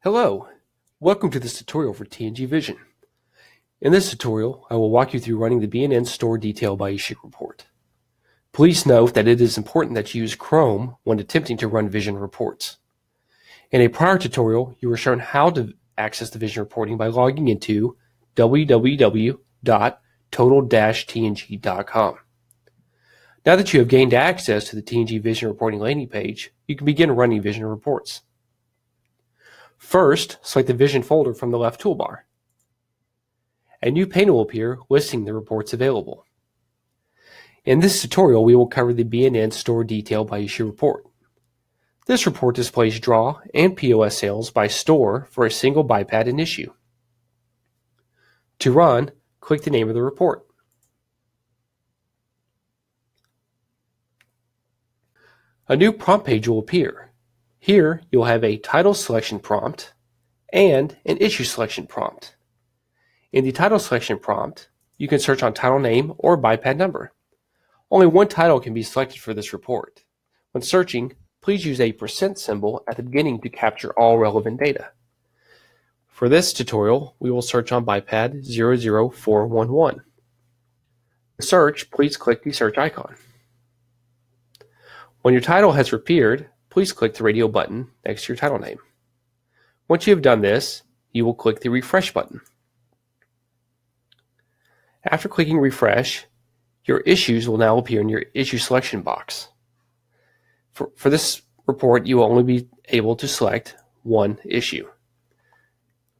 Hello, welcome to this tutorial for TNG Vision. In this tutorial, I will walk you through running the BNN Store Detail by Issue report. Please note that it is important that you use Chrome when attempting to run Vision reports. In a prior tutorial, you were shown how to access the Vision reporting by logging into www.total-tng.com. Now that you have gained access to the TNG Vision reporting landing page, you can begin running Vision reports. First, select the Vision folder from the left toolbar. A new pane will appear listing the reports available. In this tutorial, we will cover the BNN Store Detail by Issue report. This report displays draw and POS sales by store for a single BiPAD and issue. To run, click the name of the report. A new prompt page will appear. Here, you'll have a title selection prompt and an issue selection prompt. In the title selection prompt, you can search on title name or BiPAD number. Only one title can be selected for this report. When searching, please use a % symbol at the beginning to capture all relevant data. For this tutorial, we will search on BiPAD 00411. To search, please click the search icon. When your title has appeared, please click the radio button next to your title name. Once you have done this, you will click the refresh button. After clicking refresh, your issues will now appear in your issue selection box. For this report, you will only be able to select one issue.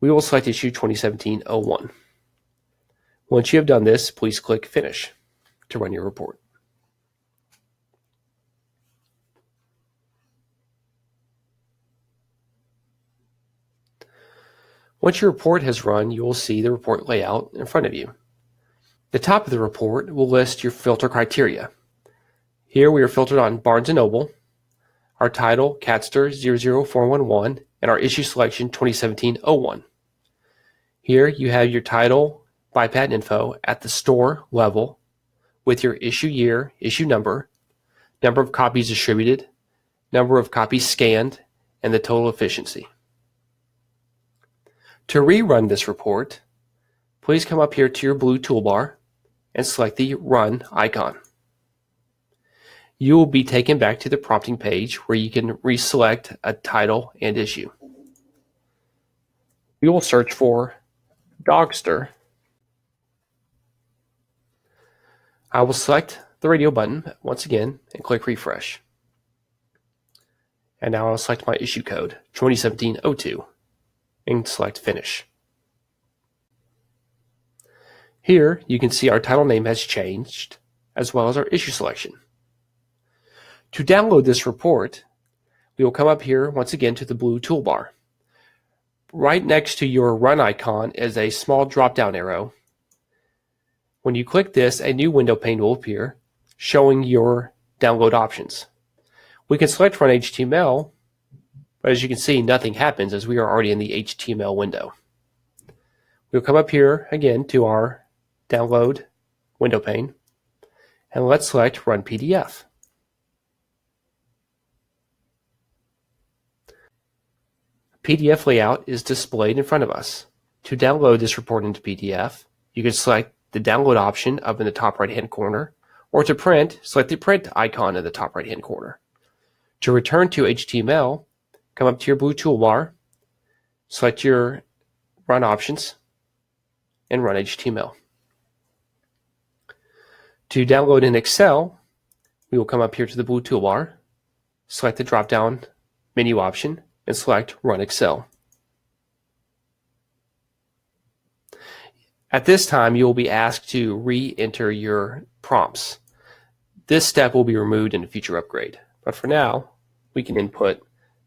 We will select issue 2017-01. Once you have done this, please click finish to run your report. Once your report has run, you will see the report layout in front of you. The top of the report will list your filter criteria. Here we are filtered on Barnes & Noble, our title Catster 00411, and our issue selection 2017-01. Here you have your title BiPAD info at the store level with your issue year, issue number, number of copies distributed, number of copies scanned, and the total efficiency. To rerun this report, please come up here to your blue toolbar and select the Run icon. You will be taken back to the prompting page where you can reselect a title and issue. We will search for Dogster. I will select the radio button once again and click refresh. And now I'll select my issue code 2017-02 and select finish. Here you can see our title name has changed as well as our issue selection. To download this report, we will come up here once again to the blue toolbar. Right next to your Run icon is a small drop-down arrow. When you click this, a new window pane will appear showing your download options. We can select Run HTML, but as you can see, nothing happens as we are already in the HTML window. We'll come up here again to our download window pane, and let's select Run PDF. PDF layout is displayed in front of us. To download this report into PDF, you can select the download option up in the top right-hand corner, or to print, select the print icon in the top right-hand corner. To return to HTML, come up to your blue toolbar, select your Run options, and Run HTML. To download in Excel, we will come up here to the blue toolbar, select the drop-down menu option, and select Run Excel. At this time, you will be asked to re-enter your prompts. This step will be removed in a future upgrade, but for now, we can input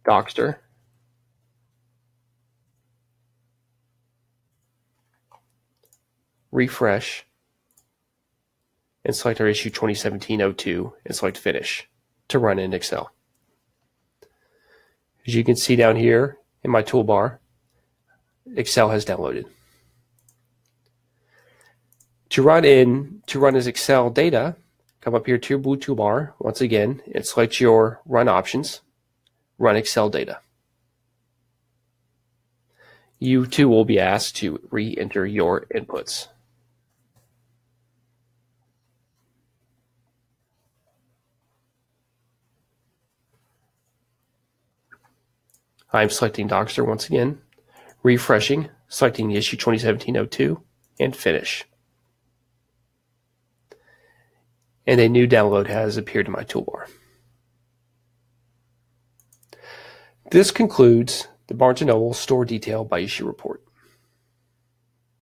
Dogster, refresh, and select our issue 2017-02 and select finish to run in Excel. As you can see down here in my toolbar, Excel has downloaded. To run as Excel data, come up here to your blue toolbar once again and select your Run options, Run Excel data. You too will be asked to re-enter your inputs. I'm selecting Dockster once again, refreshing, selecting the issue 2017-02, and finish. And a new download has appeared in my toolbar. This concludes the Barnes & Noble Store Detail by Issue Report.